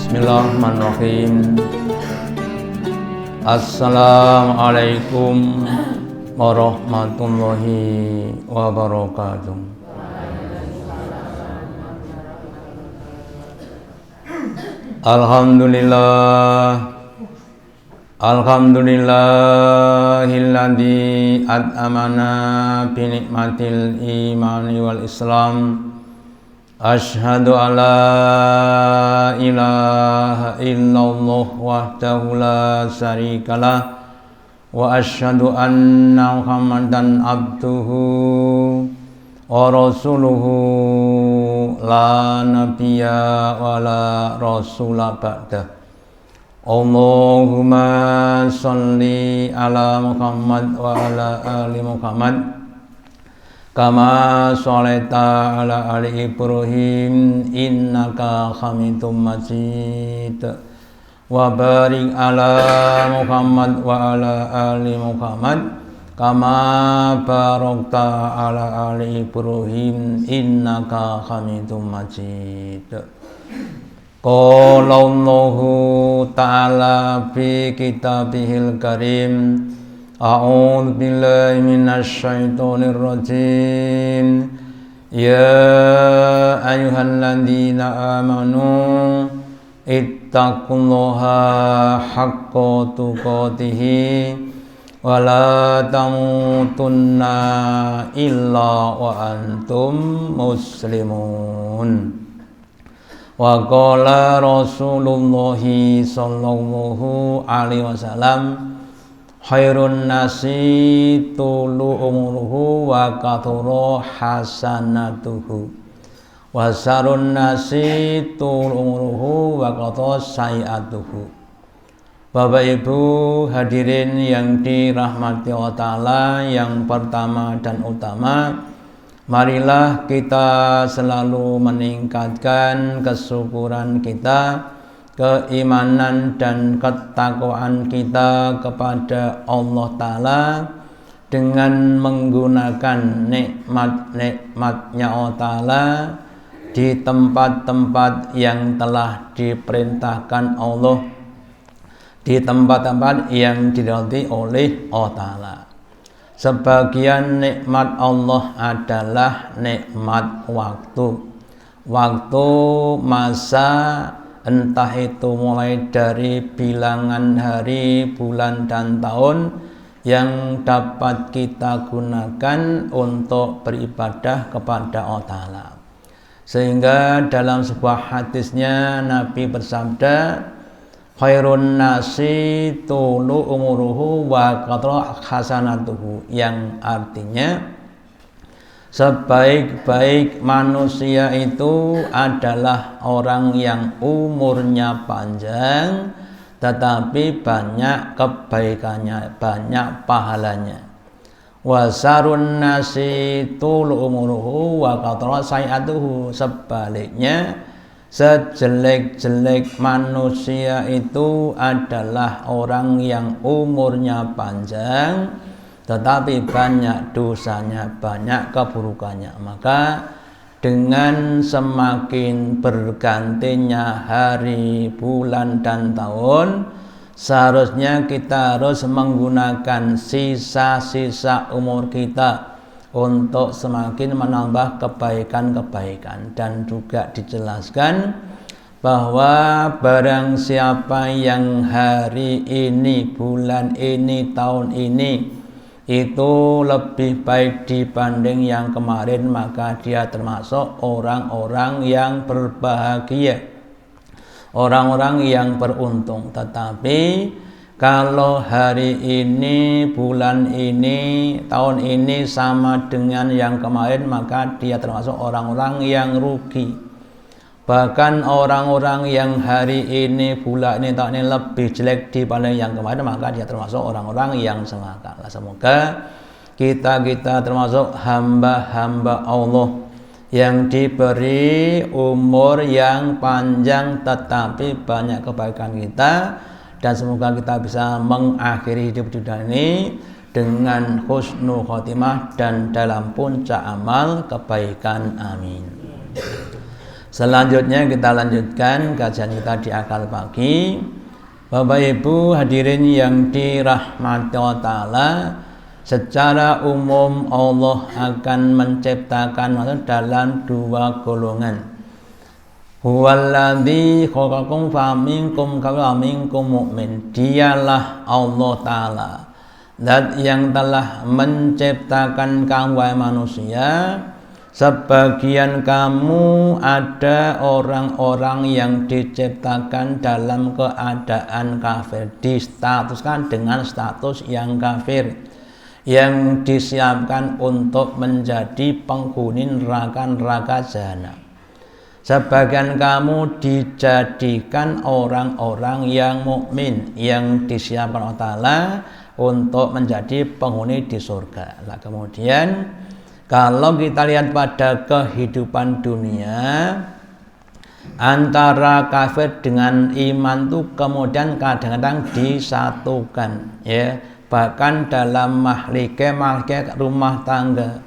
Bismillahirrahmanirrahim. Assalamualaikum warahmatullahi wabarakatuh. Alhamdulillahilladzi at'amana bi nikmatil imani wal islam. Asyhadu alla ilaha illallah wahdahu la syarikalah wa asyhadu anna Muhammadan abduhu wa rasuluhu la nabiyya wa la rasula ba'dah. Allahumma sholli ala Muhammad wa ala ali Muhammad kama sholaita ala ali Ibrahim innaka hamidum majid wa barik ala Muhammad wa ala ali Muhammad kama barakta ala ali Ibrahim innaka hamidum majid. Qala Allahu ta'ala fi kitabihil karim. A'udzu billahi minasy syaithanir rajim. Ya ayyuhalladzina amanu ittaqullaha haqqa tuqatih wa la tamutunna illa wa antum muslimun. Wa qala Rasulullah sallallahu alaihi wasallam khairun nasi tulu umuruhu wa kathura hasanatuhu wa sarun nasi tulu umuruhu wa kathura sayiatuhu. Bapak Ibu hadirin yang dirahmati Allah Ta'ala, yang pertama dan utama, marilah kita selalu meningkatkan kesyukuran kita, keimanan dan ketakwaan kita kepada Allah Ta'ala dengan menggunakan nikmat-nikmatnya Allah Ta'ala di tempat-tempat yang telah diperintahkan Allah, di tempat-tempat yang diridhai oleh Allah Ta'ala. Sebagian nikmat Allah adalah nikmat waktu masa, entah itu mulai dari bilangan hari, bulan, dan tahun yang dapat kita gunakan untuk beribadah kepada Allah Ta'ala. Sehingga dalam sebuah hadisnya Nabi bersabda, khairun nasi tulu umuruhu wa kathra hasanatuhu, yang artinya sebaik-baik manusia itu adalah orang yang umurnya panjang tetapi banyak kebaikannya, banyak pahalanya. Wa sarun nasi tulu umuruhu wa kathra sayiatuhu, sebaliknya sejelek-jelek manusia itu adalah orang yang umurnya panjang tetapi banyak dosanya, banyak keburukannya. Maka dengan semakin bergantinya hari, bulan, dan tahun, seharusnya kita harus menggunakan sisa-sisa umur kita untuk semakin menambah kebaikan-kebaikan. Dan juga dijelaskan bahwa barang siapa yang hari ini, bulan ini, tahun ini itu lebih baik dibanding yang kemarin, maka dia termasuk orang-orang yang berbahagia, orang-orang yang beruntung. Tetapi kalau hari ini, bulan ini, tahun ini sama dengan yang kemarin, maka dia termasuk orang-orang yang rugi. Bahkan orang-orang yang hari ini, bulan ini, tahun ini lebih jelek dibanding yang kemarin, maka dia termasuk orang-orang yang celaka. Semoga kita termasuk hamba-hamba Allah yang diberi umur yang panjang tetapi banyak kebaikan kita, dan semoga kita bisa mengakhiri hidup di dunia ini dengan husnul khotimah dan dalam puncak amal kebaikan. Amin. Selanjutnya kita lanjutkan kajian kita di akal pagi. Bapak Ibu hadirin yang dirahmati Allah Ta'ala, secara umum Allah akan menciptakan dalam dua golongan. Huwaladzi khalaqakum faminkum kafirun minkum mu'min. Dialah Allah Ta'ala, zat yang telah menciptakan kamu wahai manusia. Sebagian kamu ada orang-orang yang diciptakan dalam keadaan kafir, distatuskan dengan status yang kafir, yang disiapkan untuk menjadi penghuni neraka jahanam. Sebagian kamu dijadikan orang-orang yang mukmin, yang disiapkan Allah Ta'ala untuk menjadi penghuni di surga. Nah, kemudian kalau kita lihat pada kehidupan dunia, antara kafir dengan iman itu kemudian kadang-kadang disatukan, ya. Bahkan dalam mahlike rumah tangga,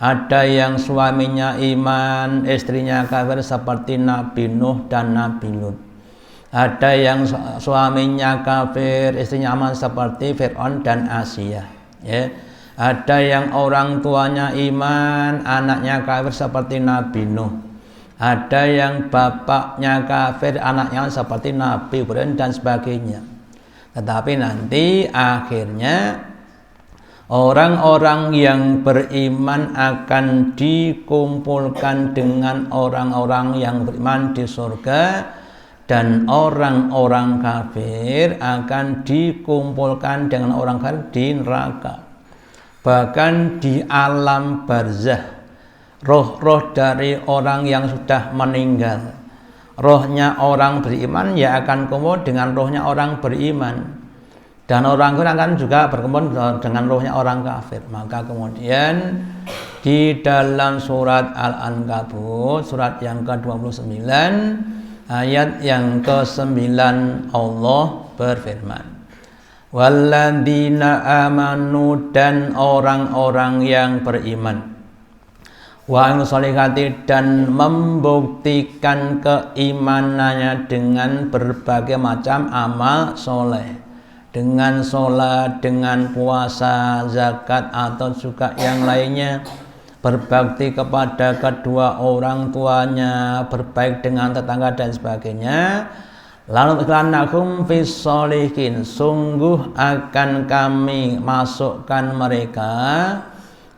ada yang suaminya iman, istrinya kafir seperti Nabi Nuh dan Nabi Lut. Ada yang suaminya kafir, istrinya aman seperti Fir'aun dan Asia, ya. Ada yang orang tuanya iman, anaknya kafir seperti Nabi Nuh. Ada yang bapaknya kafir, anaknya seperti Nabi Ibrahim dan sebagainya. Tetapi nanti akhirnya orang-orang yang beriman akan dikumpulkan dengan orang-orang yang beriman di surga, dan orang-orang kafir akan dikumpulkan dengan orang kafir di neraka. Bahkan di alam barzah, roh-roh dari orang yang sudah meninggal, rohnya orang beriman ya akan kumpul dengan rohnya orang beriman, dan orang kafir akan juga berkumpul dengan rohnya orang kafir. Maka kemudian di dalam surat Al-Ankabut, surat yang ke-29, ayat yang ke-9, Allah berfirman, walladzina amanu, dan orang-orang yang beriman, wa sholihati, dan membuktikan keimanannya dengan berbagai macam amal soleh, dengan sholat, dengan puasa, zakat, atau juga yang lainnya, berbakti kepada kedua orang tuanya, berbaik dengan tetangga dan sebagainya. Lalu iklanahum fis sholihin, sungguh akan kami masukkan mereka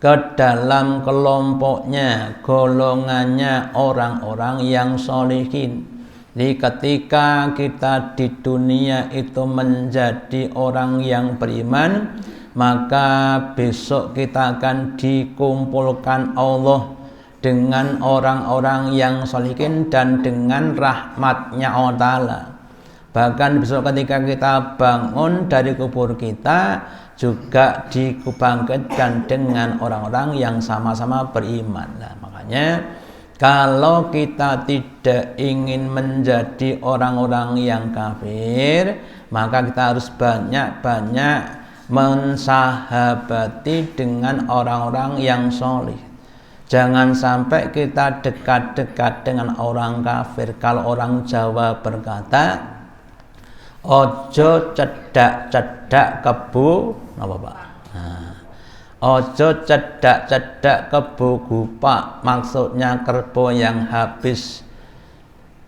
ke dalam kelompoknya, golongannya orang-orang yang sholihin. Jadi ketika kita di dunia itu menjadi orang yang beriman, maka besok kita akan dikumpulkan Allah dengan orang-orang yang sholihin dan dengan rahmatnya Allah Ta'ala. Bahkan besok ketika kita bangun dari kubur kita juga dibangkitkan dengan orang-orang yang sama-sama beriman. Nah, makanya kalau kita tidak ingin menjadi orang-orang yang kafir, maka kita harus banyak-banyak mensahabati dengan orang-orang yang sholih. Jangan sampai kita dekat-dekat dengan orang kafir. Kalau orang Jawa berkata, ojo cedak-cedak kebu, apa Pak? Nah, ojo cedak-cedak kebu gupak, maksudnya kerbau yang habis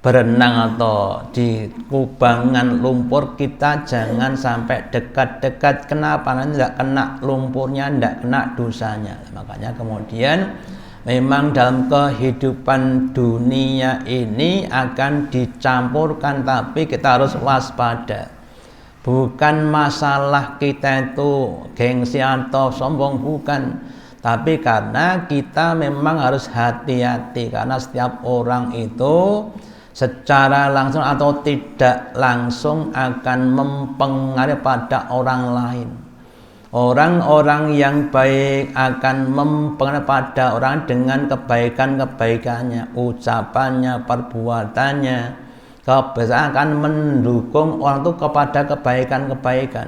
berenang atau di kubangan lumpur, kita jangan sampai dekat-dekat. Kenapa? Nanti tidak kena lumpurnya, tidak kena dosanya. Makanya kemudian memang dalam kehidupan dunia ini akan dicampurkan, tapi kita harus waspada. Bukan masalah kita itu gengsi atau sombong, bukan. Tapi karena kita memang harus hati-hati, karena setiap orang itu secara langsung atau tidak langsung akan mempengaruhi pada orang lain. Orang-orang yang baik akan mempengaruhi pada orang dengan kebaikan-kebaikannya, ucapannya, perbuatannya. Kebiasaan akan mendukung orang itu kepada kebaikan-kebaikan.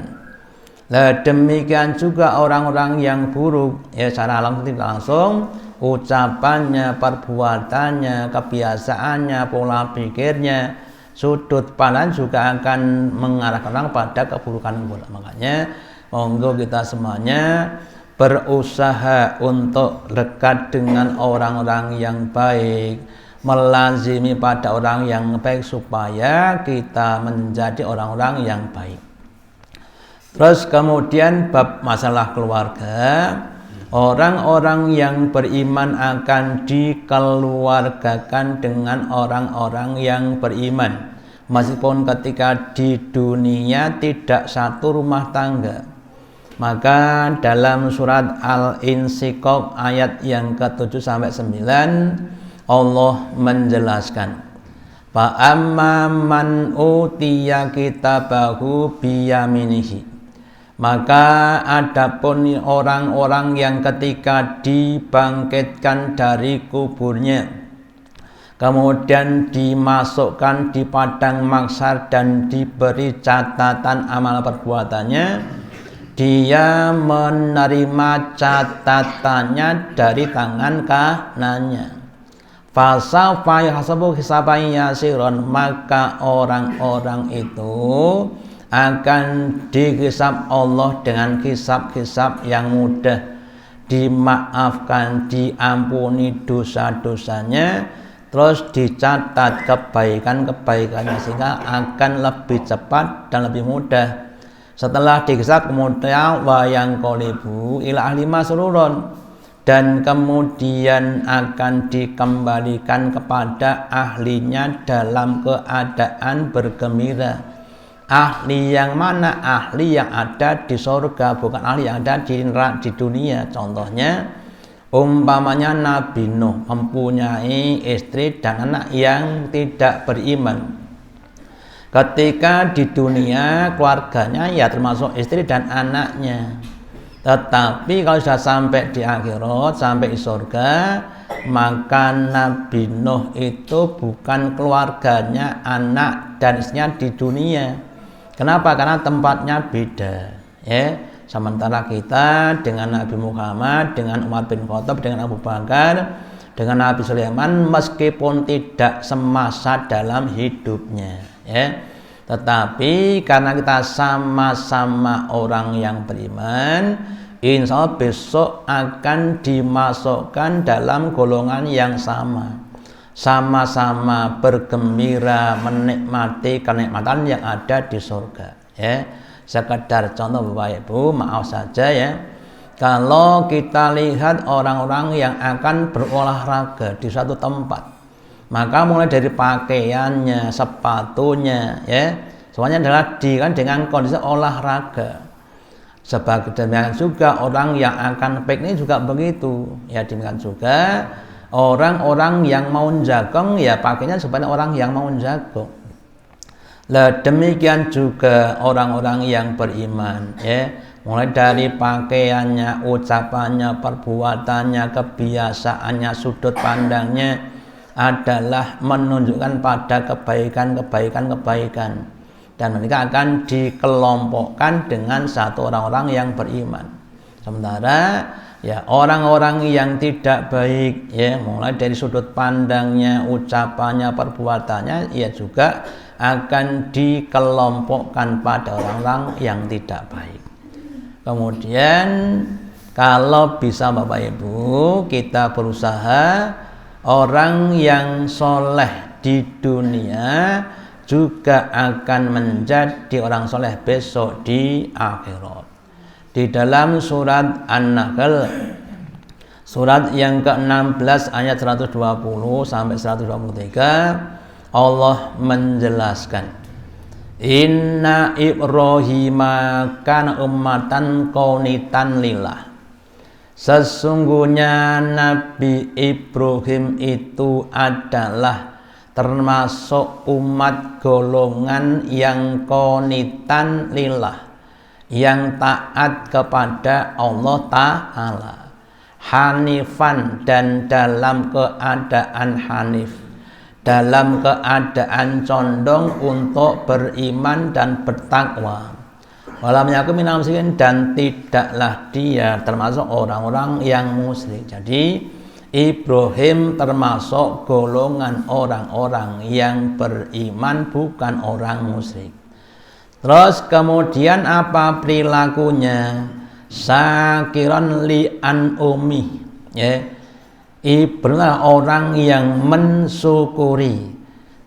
Nah, demikian juga orang-orang yang buruk, ya secara langsung tidak langsung ucapannya, perbuatannya, kebiasaannya, pola pikirnya, sudut pandang juga akan mengarahkan orang pada keburukan pula. Makanya monggo kita semuanya berusaha untuk dekat dengan orang-orang yang baik, melazimi pada orang yang baik supaya kita menjadi orang-orang yang baik. Terus kemudian bab masalah keluarga, orang-orang yang beriman akan dikeluargakan dengan orang-orang yang beriman, meskipun ketika di dunia tidak satu rumah tangga. Maka dalam surat Al-Insyiqaq ayat yang ke-7 sampai 9 Allah menjelaskan, fa amman utiya kitabahu biyaminihi, maka adapun orang-orang yang ketika dibangkitkan dari kuburnya, kemudian dimasukkan di padang mahsyar dan diberi catatan amal perbuatannya, dia menerima catatannya dari tangan kanannya. Fasawfa yahsabu hisaban yasiron, maka orang-orang itu akan dihisab Allah dengan hisab-hisab yang mudah, dimaafkan, diampuni dosa-dosanya, terus dicatat kebaikan-kebaikannya sehingga akan lebih cepat dan lebih mudah. Setelah dihisab kemudian wayang qolibu ila ahli masrurun, dan kemudian akan dikembalikan kepada ahlinya dalam keadaan bergembira. Ahli yang mana? Ahli yang ada di surga, bukan ahli yang ada di dunia. Contohnya umpamanya Nabi Nuh mempunyai istri dan anak yang tidak beriman. Ketika di dunia keluarganya ya termasuk istri dan anaknya. Tetapi kalau sudah sampai di akhirat, sampai di surga, maka Nabi Nuh itu bukan keluarganya, anak dan istrinya di dunia. Kenapa? Karena tempatnya beda, ya. Sementara kita dengan Nabi Muhammad, dengan Umar bin Khattab, dengan Abu Bakar, dengan Nabi Sulaiman, meskipun tidak semasa dalam hidupnya, ya. Tetapi karena kita sama-sama orang yang beriman, insya Allah besok akan dimasukkan dalam golongan yang sama-sama bergembira menikmati kenikmatan yang ada di surga, ya. Sekedar contoh Bapak Ibu, maaf saja ya, kalau kita lihat orang-orang yang akan berolahraga di suatu tempat, maka mulai dari pakaiannya, sepatunya, ya, semuanya adalah dengan kondisi olahraga. Sebagai demikian juga orang yang akan piknik juga begitu, ya. Demikian juga orang-orang yang mau jagong, ya pakainya seperti orang yang mau jagong. Lah demikian juga orang-orang yang beriman, ya, mulai dari pakaiannya, ucapannya, perbuatannya, kebiasaannya, sudut pandangnya adalah menunjukkan pada kebaikan, dan mereka akan dikelompokkan dengan satu orang-orang yang beriman. Sementara ya orang-orang yang tidak baik, ya, mulai dari sudut pandangnya, ucapannya, perbuatannya, ya juga akan dikelompokkan pada orang-orang yang tidak baik. Kemudian kalau bisa Bapak Ibu, kita berusaha orang yang soleh di dunia juga akan menjadi orang soleh besok di akhirat. Di dalam surat An-Nahl, surat yang ke-16 ayat 120 sampai 123, Allah menjelaskan, Inna Ibrahima kana ummatan qanitan lillah. Sesungguhnya Nabi Ibrahim itu adalah termasuk umat golongan yang qanitan lillah, yang taat kepada Allah Ta'ala, hanifan, dan dalam keadaan hanif, dalam keadaan condong untuk beriman dan bertakwa. Walam yakun minal musyrikin, dan tidaklah dia termasuk orang-orang yang musyrik. Jadi Ibrahim termasuk golongan orang-orang yang beriman, bukan orang musyrik. Terus kemudian apa perilakunya? Syakiran li an umi, ya. Ibrahim orang yang mensyukuri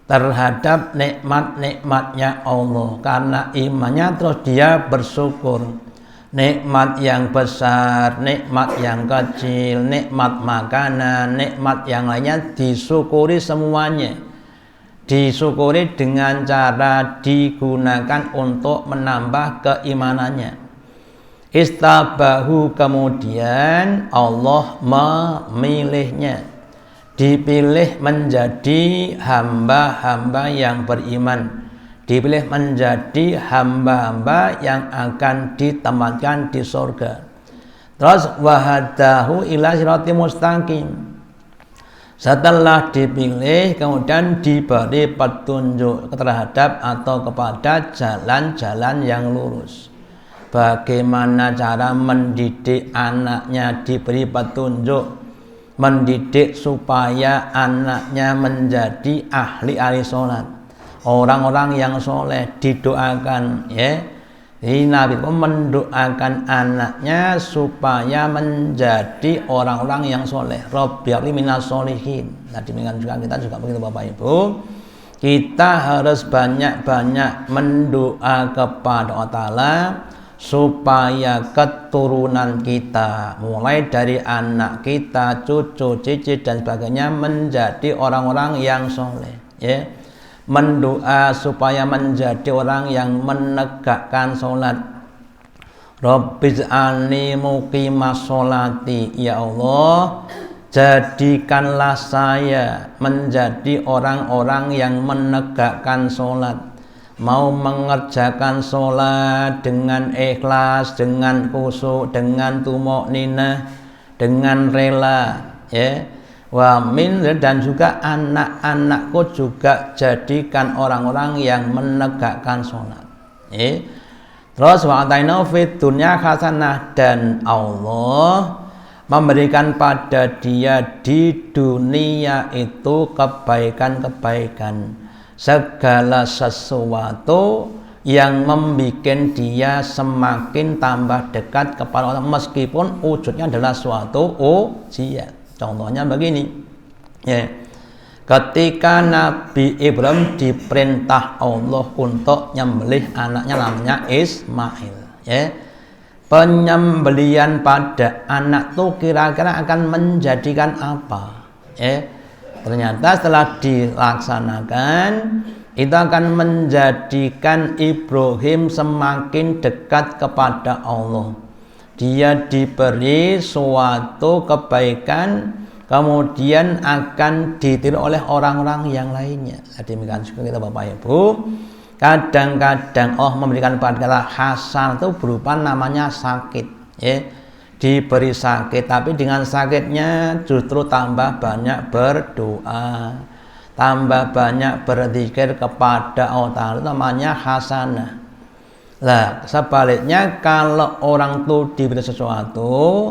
terhadap nikmat-nikmatnya Allah, karena imannya terus dia bersyukur. Nikmat yang besar, nikmat yang kecil, nikmat makanan, nikmat yang lainnya disyukuri semuanya. Disyukuri dengan cara digunakan untuk menambah keimanannya. Istabahu, kemudian Allah memilihnya, dipilih menjadi hamba-hamba yang beriman, dipilih menjadi hamba-hamba yang akan ditempatkan di surga. Terus wahadahu ila siratim mustaqim, setelah dipilih kemudian diberi petunjuk terhadap atau kepada jalan-jalan yang lurus. Bagaimana cara mendidik anaknya, diberi petunjuk, mendidik supaya anaknya menjadi ahli sholat, orang-orang yang soleh, didoakan, ya. Jadi Nabi pun mendoakan anaknya supaya menjadi orang-orang yang soleh. Rabbi habli minas sholihin. Nah, demikian juga kita juga begitu Bapak Ibu. Kita harus banyak-banyak mendoa kepada Allah Ta'ala supaya keturunan kita, mulai dari anak kita, cucu, cicit dan sebagainya, menjadi orang-orang yang soleh, ya. Mendoa supaya menjadi orang yang menegakkan sholat. Rabbij'alni muqimas sholati, ya Allah, jadikanlah saya menjadi orang-orang yang menegakkan sholat, mau mengerjakan sholat dengan ikhlas, dengan khusyuk, dengan tumakninah, dengan rela, ya. Wa min, dan juga anak-anakku juga jadikan orang-orang yang menegakkan sholat, ya. Terus wa ataina fid dunya hasanah, dan Allah memberikan pada dia di dunia itu kebaikan-kebaikan, segala sesuatu yang membuat dia semakin tambah dekat kepada Allah, meskipun wujudnya adalah suatu ujian. Contohnya begini, ya. Ketika Nabi Ibrahim diperintah Allah untuk nyembelih anaknya namanya Ismail, ya. Penyembelihan pada anak itu kira-kira akan menjadikan apa, ya. Ternyata setelah dilaksanakan itu akan menjadikan Ibrahim semakin dekat kepada Allah. Dia diberi suatu kebaikan, kemudian akan ditiru oleh orang-orang yang lainnya. Demikian juga kita Bapak Ibu. Kadang-kadang Allah memberikan pada hasan itu berupa namanya sakit, ya. Diberi sakit, tapi dengan sakitnya justru tambah banyak berdoa, tambah banyak berzikir kepada Allah Ta'ala, namanya hasanah. Lah, sebaliknya kalau orang itu diberi sesuatu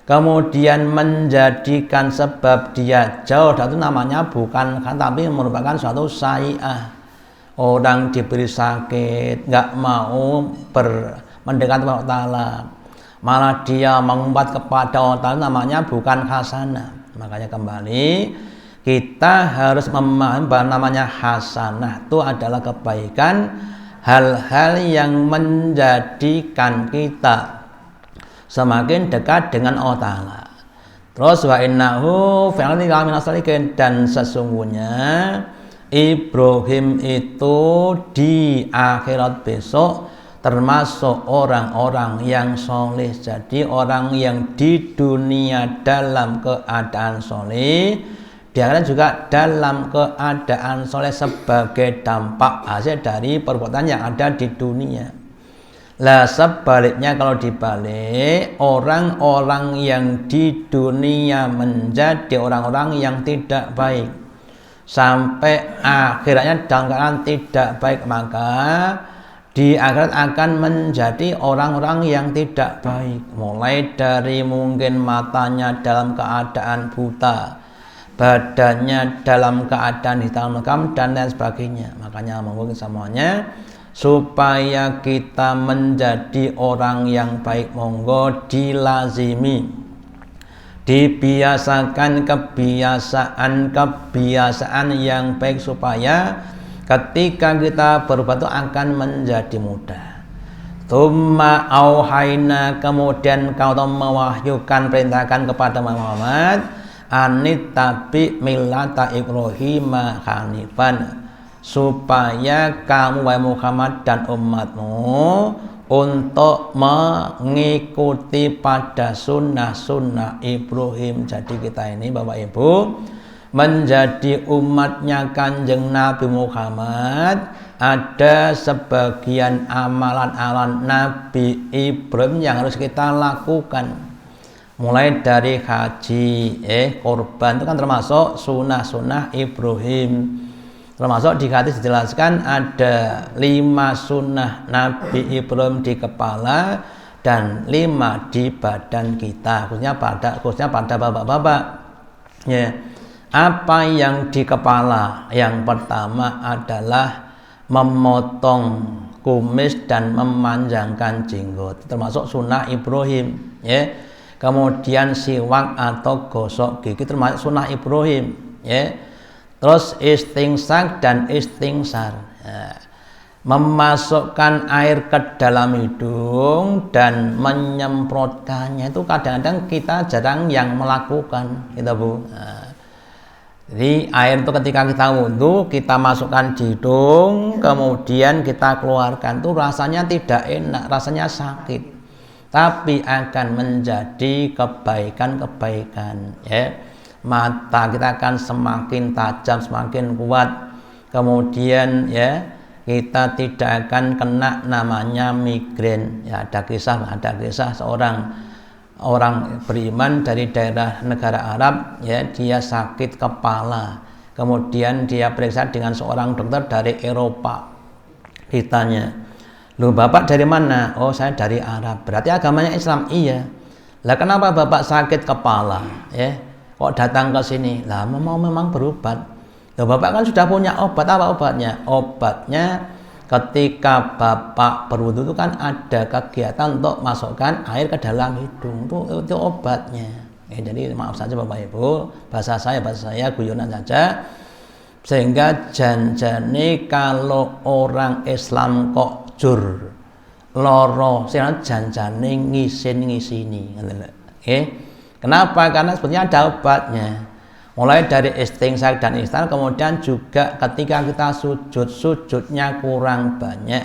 kemudian menjadikan sebab dia jauh, itu namanya bukan kan, tapi merupakan suatu sayi'ah. Orang diberi sakit, nggak mau mendekat kepada Allah Ta'ala, malah dia mengumpat kepada Allah Ta'ala, namanya bukan hasanah. Makanya kembali kita harus memahami bahwa namanya hasanah itu adalah kebaikan, hal-hal yang menjadikan kita semakin dekat dengan Allah Ta'ala. Terus wa innahu fi'alni minas sholihin, dan sesungguhnya Ibrahim itu di akhirat besok termasuk orang-orang yang soleh. Jadi orang yang di dunia dalam keadaan soleh, di akhirat juga dalam keadaan soleh sebagai dampak hasil dari perbuatan yang ada di dunia. Lah sebaliknya, kalau dibalik, orang-orang yang di dunia menjadi orang-orang yang tidak baik sampai akhirnya dalam keadaan tidak baik, maka di akhirat akan menjadi orang-orang yang tidak baik, mulai dari mungkin matanya dalam keadaan buta, badannya dalam keadaan hitam legam dan lain sebagainya. Makanya monggo semuanya supaya kita menjadi orang yang baik, monggo dilazimi, dibiasakan kebiasaan yang baik supaya ketika kita berbuat itu akan menjadi mudah. Tsumma auhayna, kemudian kau mewahyukan, perintahkan kepada Muhammad, anit tabi millata Ibrahim hanifan, supaya kamu wahai Muhammad dan umatmu untuk mengikuti pada sunnah-sunnah Ibrahim. Jadi kita ini Bapak Ibu menjadi umatnya Kanjeng Nabi Muhammad, ada sebagian amalan-amalan Nabi Ibrahim yang harus kita lakukan. Mulai dari haji, korban itu kan termasuk sunnah-sunnah Ibrahim. Termasuk di hadis dijelaskan ada 5 sunnah Nabi Ibrahim di kepala dan 5 di badan kita, khususnya pada bapak-bapak. Ya. Apa yang di kepala? Yang pertama adalah memotong kumis dan memanjangkan jenggot, termasuk sunnah Ibrahim. Ya. Kemudian siwak atau gosok gigi termasuk sunnah Ibrahim. Ya. Terus istingsak dan istingsar, ya. Memasukkan air ke dalam hidung dan menyemprotkannya itu kadang-kadang kita jarang yang melakukan, gitu Bu. Nah, jadi air itu ketika kita wudhu, kita masukkan di hidung, kemudian kita keluarkan, itu rasanya tidak enak, rasanya sakit, tapi akan menjadi kebaikan-kebaikan, ya. Mata kita akan semakin tajam, semakin kuat, kemudian ya kita tidak akan kena namanya migrain. Ya, ada kisah seorang orang beriman dari daerah negara Arab, ya, dia sakit kepala, kemudian dia periksa dengan seorang dokter dari Eropa. Ditanya, "Loh, Bapak dari mana?" "Oh, saya dari Arab." "Berarti agamanya Islam?" "Iya." "Lah kenapa Bapak sakit kepala, ya, kok datang ke sini?" "Lah mau memang berobat." "Loh, Bapak kan sudah punya obat." "Apa obatnya?" "Obatnya ketika Bapak berwudu itu kan ada kegiatan untuk masukkan air ke dalam hidung, itu obatnya." Ya, jadi maaf saja Bapak Ibu, bahasa saya guyonan saja, sehingga janjane kalau orang Islam kok jur loro, sehingga janjane ngisini. Kenapa? Karena sebetulnya ada obatnya. Mulai dari istingsak dan istar, kemudian juga ketika kita sujudnya kurang banyak.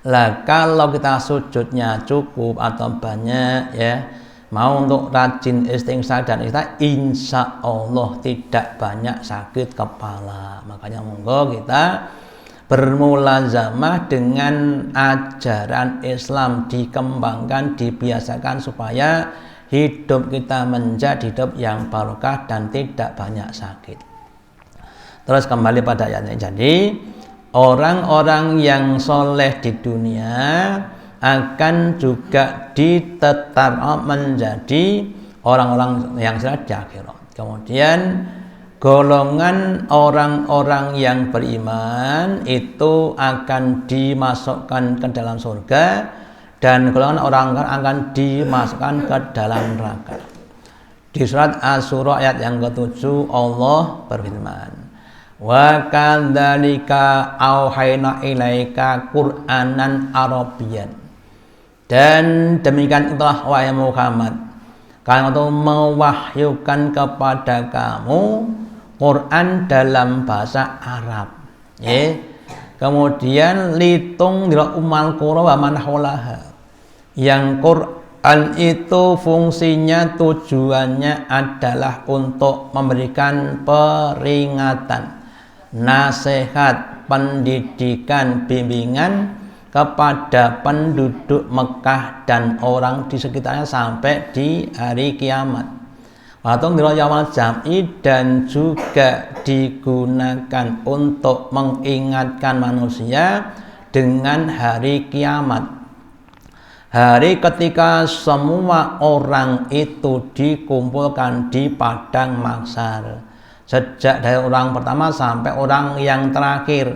Lah kalau kita sujudnya cukup atau banyak, ya, mau untuk rajin istingsak dan istar, insya Allah tidak banyak sakit kepala. Makanya monggo kita bermulazamah dengan ajaran Islam, dikembangkan, dibiasakan supaya hidup kita menjadi hidup yang barokah dan tidak banyak sakit. Terus kembali pada ayatnya, jadi orang-orang yang soleh di dunia akan juga ditetap menjadi orang-orang yang soleh di akhirat. Kemudian golongan orang-orang yang beriman itu akan dimasukkan ke dalam surga, dan golongan orang akan dimasukkan ke dalam neraka. Di surat Asy-Syura ayat yang ke-7 Allah berfirman, "Wa kadzalika auhayna ilaika Qur'anan Arabiyyan." Dan demikian itulah wahai Muhammad, kami itu mewahyukan kepada kamu Quran dalam bahasa Arab. Kemudian litung dila umal qura wa man haulaha. Yang Quran itu fungsinya, tujuannya adalah untuk memberikan peringatan, nasihat, pendidikan, bimbingan kepada penduduk Mekah dan orang di sekitarnya sampai di hari kiamat. Watung dila yaumil jam'i, dan juga digunakan untuk mengingatkan manusia dengan hari kiamat. Hari ketika semua orang itu dikumpulkan di padang mahsyar, sejak dari orang pertama sampai orang yang terakhir,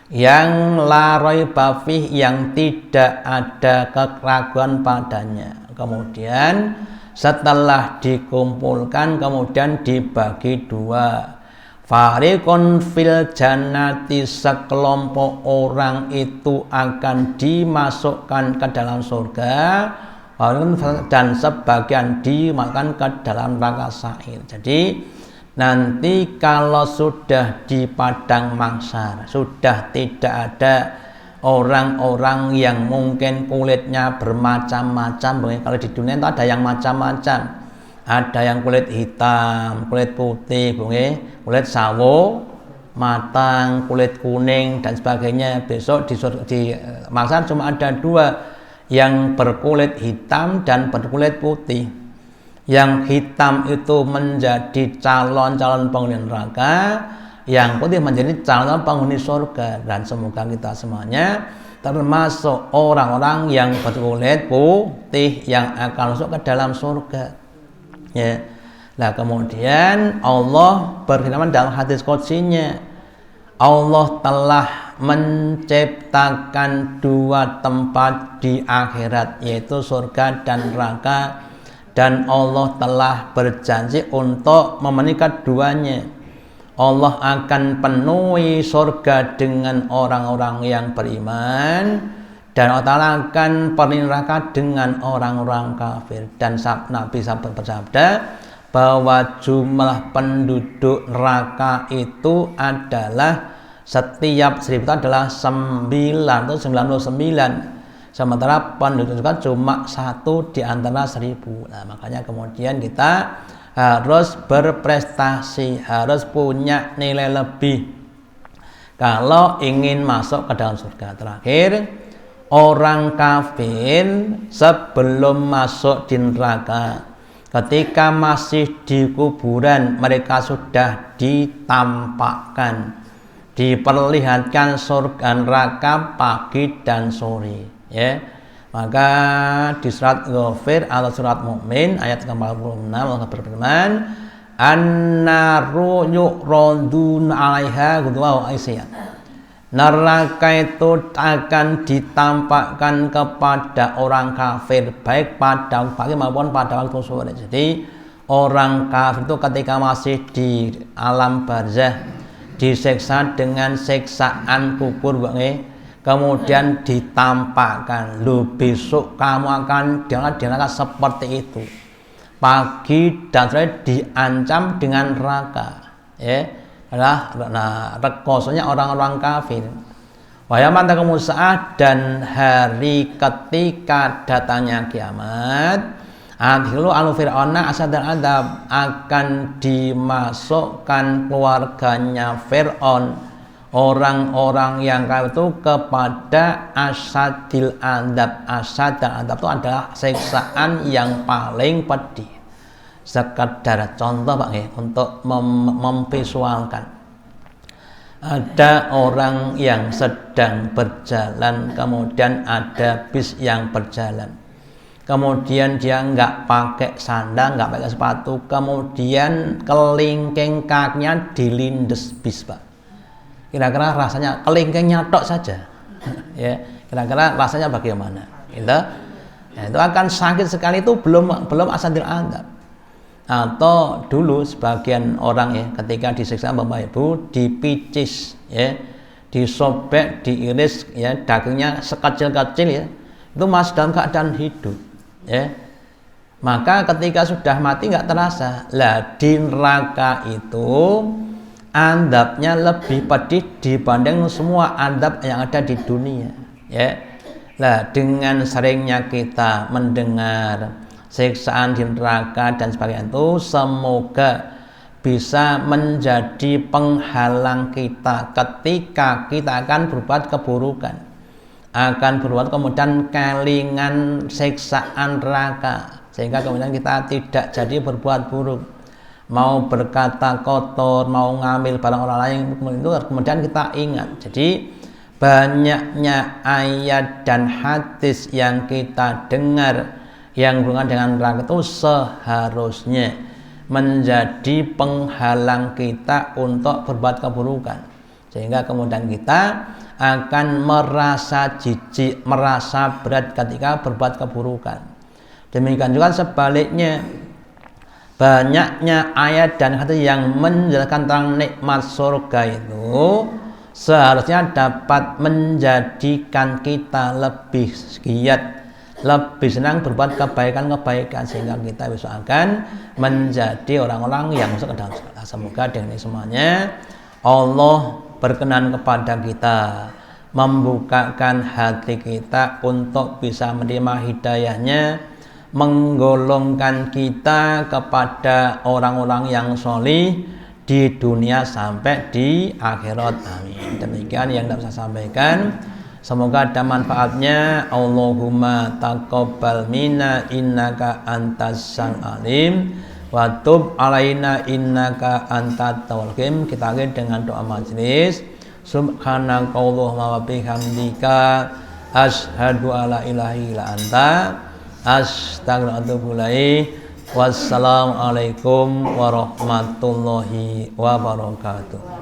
yang la raiba fih, yang tidak ada keraguan padanya. Kemudian setelah dikumpulkan, kemudian dibagi dua. Fariqun fil jannati, sekelompok orang itu akan dimasukkan ke dalam surga, dan sebagian dimasukkan ke dalam neraka sa'ir. Jadi nanti kalau sudah di padang mahsyar, sudah tidak ada orang-orang yang mungkin kulitnya bermacam-macam. Kalau di dunia itu ada yang macam-macam. Ada yang kulit hitam, kulit putih, kulit sawo matang, kulit kuning dan sebagainya. Besok di mahsyar cuma ada dua, yang berkulit hitam dan berkulit putih. Yang hitam itu menjadi calon-calon penghuni neraka, yang putih menjadi calon penghuni surga. Dan semoga kita semuanya termasuk orang-orang yang berkulit putih yang akan masuk ke dalam surga. Ya. Nah, kemudian Allah berfirman dalam hadis qudsinya, Allah telah menciptakan dua tempat di akhirat, yaitu surga dan neraka, dan Allah telah berjanji untuk memenuhi keduanya. Allah akan penuhi surga dengan orang-orang yang beriman, dan Allah Ta'ala akan penuhi neraka dengan orang-orang kafir. Dan Nabi bersabda bahwa jumlah penduduk neraka itu adalah setiap 1000 itu adalah 999, sementara penduduk surga cuma 1 di antara 1000. Nah, makanya kemudian kita harus berprestasi, harus punya nilai lebih kalau ingin masuk ke dalam surga. Terakhir, orang kafir sebelum masuk di neraka, ketika masih di kuburan, mereka sudah ditampakkan, diperlihatkan surga neraka pagi dan sore. Ya, maka di surat Ghafir atau surat Mukmin ayat 46 Allah berfirman, an-naru yu'radun 'alaiha ghudwan wa ashiya. Neraka itu akan ditampakkan kepada orang kafir baik pada pagi maupun pada waktu sore. Jadi orang kafir itu ketika masih di alam barzah disiksa dengan siksaan kubur, kemudian ditampakkan, lu besok kamu akan di neraka seperti itu. Pagi dan sore diancam dengan neraka. Ya. Rekosonya orang-orang kafir. Wayaman takumusa'ah, dan hari ketika datangnya kiamat, adhilu alu fir'auna asadal adab, akan dimasukkan keluarganya Fir'aun, orang-orang yang kafir itu, kepada asadil adab. Asadil adab itu adalah siksaan yang paling pedih. Sekedar contoh Pak, untuk memvisualkan. Ada orang yang sedang berjalan, kemudian ada bis yang berjalan, kemudian dia nggak pakai sandal, nggak pakai sepatu, kemudian kelingking kakinya dilindes bis, Pak. Kira-kira rasanya, kelingkingnya tok saja, ya, kira-kira rasanya bagaimana? Gitu. Ya, itu akan sakit sekali. Itu belum asadil adab. Atau dulu sebagian orang, ya, ketika disiksa Bapak Ibu, dipicis, ya, disobek, diiris, ya, dagingnya sekecil-kecil, ya, itu masih dalam keadaan hidup, ya. Maka ketika sudah mati nggak terasa. Lah di neraka itu adabnya lebih pedih dibanding semua adab yang ada di dunia, ya. Lah dengan seringnya kita mendengar siksaan di neraka dan sebagainya itu, semoga bisa menjadi penghalang kita ketika kita akan berbuat keburukan, akan berbuat kemudian kelingan siksaan neraka, sehingga kemudian kita tidak jadi berbuat buruk, mau berkata kotor, mau ngambil barang orang lain, itu kemudian kita ingat. Jadi banyaknya ayat dan hadis yang kita dengar yang berhubungan dengan neraka itu seharusnya menjadi penghalang kita untuk berbuat keburukan, sehingga kemudian kita akan merasa jijik, merasa berat ketika berbuat keburukan. Demikian juga sebaliknya, banyaknya ayat dan hadis yang menjelaskan tentang nikmat surga itu seharusnya dapat menjadikan kita lebih giat, lebih senang berbuat kebaikan-kebaikan, sehingga kita bisa akan menjadi orang-orang yang masuk ke dalam surga. Semoga dengan ini semuanya Allah berkenan kepada kita, membukakan hati kita untuk bisa menerima hidayahnya, menggolongkan kita kepada orang-orang yang sholih di dunia sampai di akhirat. Amin. Demikian yang dapat saya sampaikan. Semoga ada manfaatnya. Allahumma taqabbal minna innaka antas alim wa tub alaina innaka antat tawwabur rahim. Kita akhiri dengan doa majelis. Subhanaka Allahumma wa bihamdika asyhadu alla ilaha illa anta astaghfiruka wa atubu ilaik. Wassalamualaikum warahmatullahi wabarakatuh.